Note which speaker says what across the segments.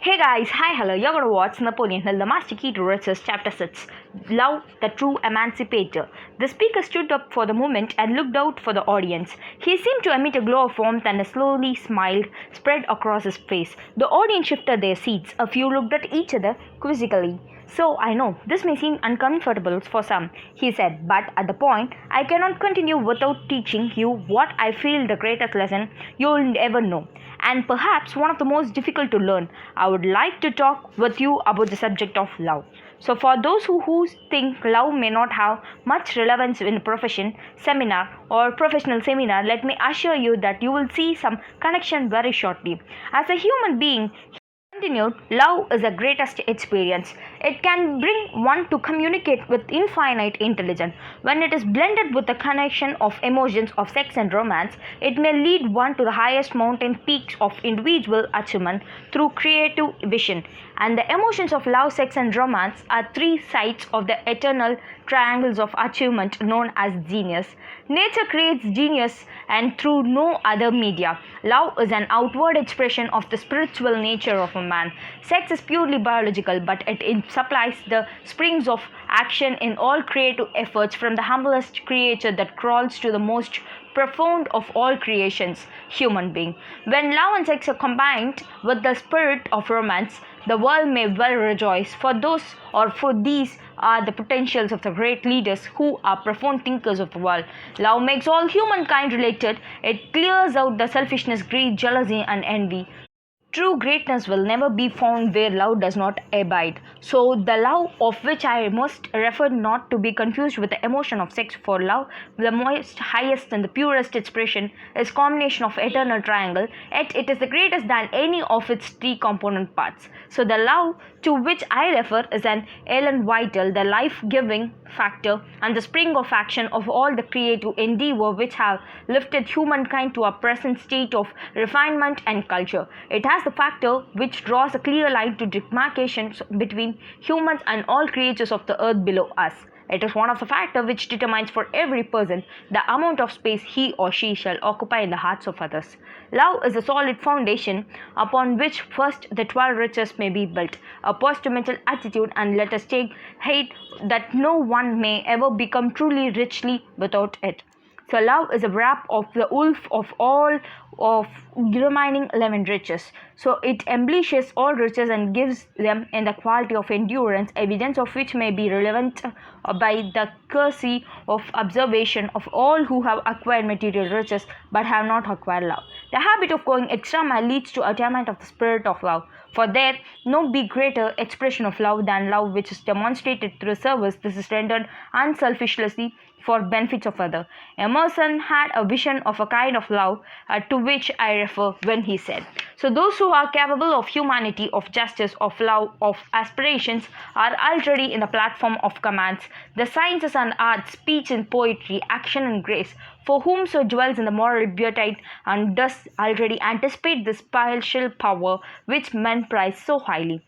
Speaker 1: Hey guys, hi, hello. You're gonna watch Napoleon Hill, The Master Key to Riches, Chapter 6 Love, the True Emancipator. The speaker stood up for the moment and looked out for the audience. He seemed to emit a glow of warmth, and a slowly smile spread across his face. The audience shifted their seats. A few looked at each other quizzically. So I know this may seem uncomfortable for some, he said, but at the point, I cannot continue without teaching you what I feel the greatest lesson you'll ever know, and perhaps one of the most difficult to learn. I would like to talk with you about the subject of love. So, for those who think love may not have much relevance in a profession, seminar, or professional seminar, let me assure you that you will see some connection very shortly. As a human being, continued, love is the greatest experience. It can bring one to communicate with infinite intelligence. When it is blended with the connection of emotions of sex and romance, it may lead one to the highest mountain peaks of individual achievement through creative vision. And the emotions of love, sex, and romance are three sides of the eternal triangles of achievement known as genius. Nature creates genius, and through no other media. Love is an outward expression of the spiritual nature of a man. Sex is purely biological, but it supplies the springs of action in all creative efforts, from the humblest creature that crawls to the most profound of all creations, human being. When love and sex are combined with the spirit of romance, the world may well rejoice, for these are the potentials of the great leaders who are profound thinkers of the world. Love makes all humankind related. It clears out the selfishness, greed, jealousy, and envy. True greatness will never be found where love does not abide. So, the love of which I must refer not to be confused with the emotion of sex. For love, the most highest and the purest expression, is combination of eternal triangle, yet it is the greatest than any of its three component parts. So, the love to which I refer is an element vital, the life-giving factor, and the spring of action of all the creative endeavor which have lifted humankind to a present state of refinement and culture. It has the factor which draws a clear line to demarcations between humans and all creatures of the earth below us. It is one of the factors which determines for every person the amount of space he or she shall occupy in the hearts of others. Love is a solid foundation upon which first the 12 riches may be built, a postmental attitude, and let us take heed that no one may ever become truly richly without it. So love is a wrap of the wolf of all of remaining 11 riches. So it embellishes all riches and gives them in the quality of endurance, evidence of which may be relevant by the courtesy of observation of all who have acquired material riches but have not acquired love. The habit of going extra mile leads to attainment of the spirit of love. For there no be greater expression of love than love which is demonstrated through service. This is rendered unselfishly for benefits of others. Emerson had a vision of a kind of love to which I refer when he said, so those who are capable of humanity, of justice, of love, of aspirations are already in the platform of commands, the sciences and arts, speech and poetry, action and grace, for whomso dwells in the moral beauty, and does already anticipate the spiritual power which men prize so highly.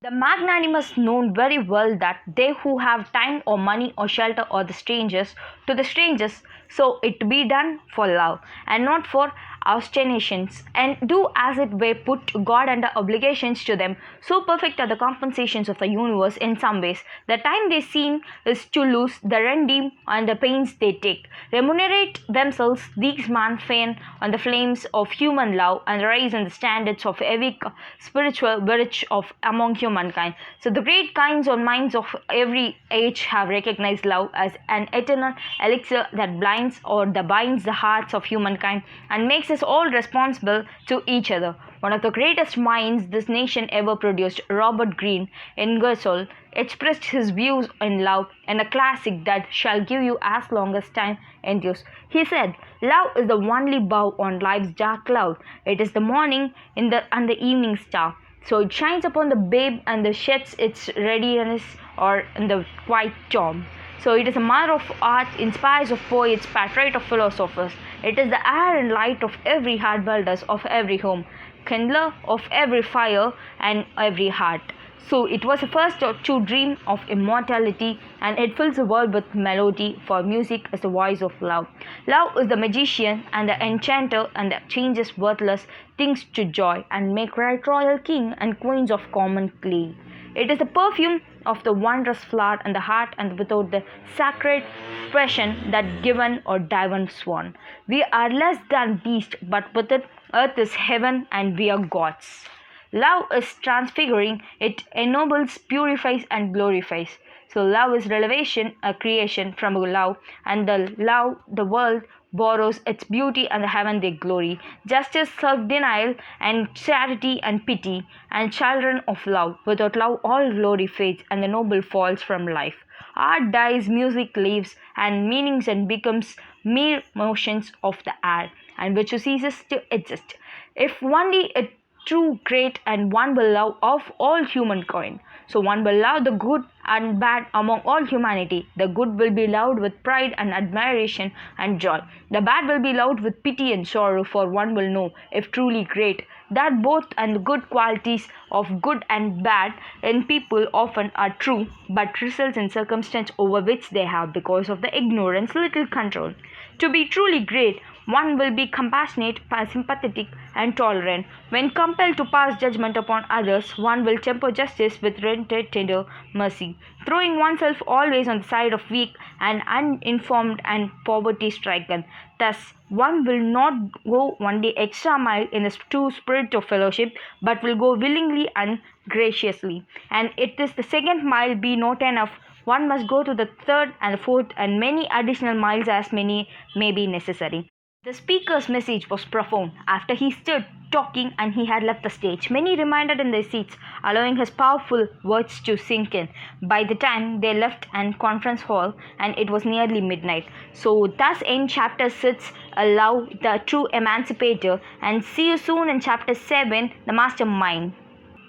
Speaker 1: The magnanimous know very well that they who have time or money or shelter or the strangers to the strangers, so it be done for love and not for ostentations, and do as it were put God under obligations to them. So perfect are the compensations of the universe in some ways. The time they seem is to lose, the redeem, and the pains they take. Remunerate themselves, these men fan on the flames of human love and rise in the standards of every spiritual virtue of among humankind. So the great kinds or minds of every age have recognized love as an eternal elixir that blinds or that binds the hearts of humankind and makes us all responsible to each other. One of the greatest minds this nation ever produced, Robert Greene, Ingersoll, expressed his views in love in a classic that shall give you as long as time endures. He said, love is the only bow on life's dark cloud. It is the morning and the evening star. So it shines upon the babe and sheds its readiness or in the quiet tomb. So it is a mother of art, inspires of poets, patriot of philosophers. It is the air and light of every heart, builders of every home, kindler of every fire and every heart. So it was the first to dream of immortality, and it fills the world with melody, for music is the voice of love. Love is the magician and the enchanter, and that changes worthless things to joy, and make right royal king and queens of common clay. It is the perfume of the wondrous flower and the heart, and without the sacred passion that given or divine swan. We are less than beast, but with it earth is heaven and we are gods. Love is transfiguring, it ennobles, purifies, and glorifies. So, love is revelation, a creation from love, and the love, the world borrows its beauty and the heaven their glory. Justice, self denial, and charity and pity, and children of love. Without love, all glory fades, and the noble falls from life. Art dies, music lives, and meanings and becomes mere motions of the air, and which ceases to exist. If only a true great and one will love of all humankind. So one will love the good and bad among all humanity. The good will be loved with pride and admiration and joy. The bad will be loved with pity and sorrow, for one will know, if truly great, that both and the good qualities of good and bad in people often are true, but results in circumstance over which they have, because of the ignorance, little control. To be truly great, one will be compassionate, sympathetic, and tolerant. When compelled to pass judgment upon others, one will temper justice with rented tender mercy, throwing oneself always on the side of weak and uninformed and poverty stricken. Thus, one will not go one day extra mile in the true spirit of fellowship, but will go willingly and graciously. And it is the second mile be not enough. One must go to the third and the fourth and many additional miles, as many may be necessary. The speaker's message was profound. After he stood talking and he had left the stage, many remained in their seats, allowing his powerful words to sink in. By the time they left an conference hall, and it was nearly midnight. So thus in chapter 6, Love, the true emancipator, and see you soon in chapter 7, the mastermind.